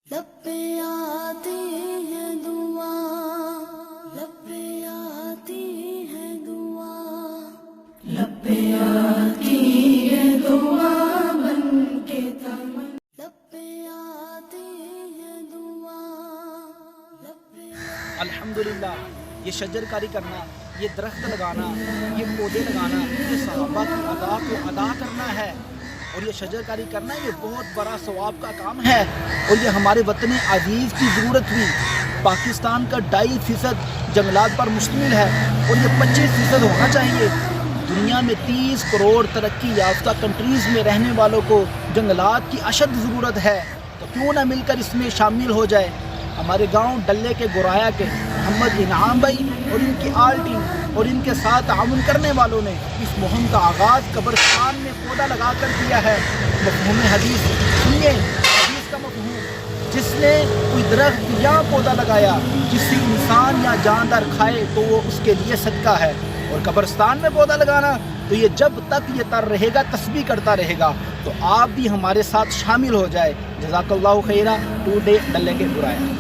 लब पे आती है दुआ, लब पे आती है दुआ, लब पे आती है दुआ बनके तमन्ना, लब पे आती है दुआ, लब पे। अल्हम्दुलिल्लाह, ये शजरकारी करना, ये दरख्त लगाना, ये पौधे लगाना, ये सहाबा की अदा को अदा करना है। और ये शजरकारी करना ये बहुत बड़ा सवाब का काम है। और ये हमारे वतन अजीज़ की ज़रूरत हुई। पाकिस्तान का 2.5% जंगलात पर मुश्तमिल है और ये 25% होना चाहिए। दुनिया में 30 करोड़ तरक्की याफ्ता कंट्रीज़ में रहने वालों को जंगलात की अशद ज़रूरत है, तो क्यों ना मिलकर इसमें शामिल हो जाए। हमारे गांव डल्ले के गुराया के मोहम्मद इनाम भाई और इनकी आल टीम और इनके साथ ताउन करने वालों ने इस मुहिम का आगाज़ कब्रिस्तान में पौधा लगा कर किया है। मफ़हूम हदीस सुनिए, हदीस का मफ़हूम, जिसने कोई दरख्त या पौधा लगाया जिससे इंसान या जानदार खाए तो वो उसके लिए सदका है। और कब्रिस्तान में पौधा लगाना तो ये जब तक ये तर रहेगा तस्बीह करता रहेगा। तो आप भी हमारे साथ शामिल हो जाए। जज़ाकल्लाहु खैरा। टुडे डल्ले के गुराया।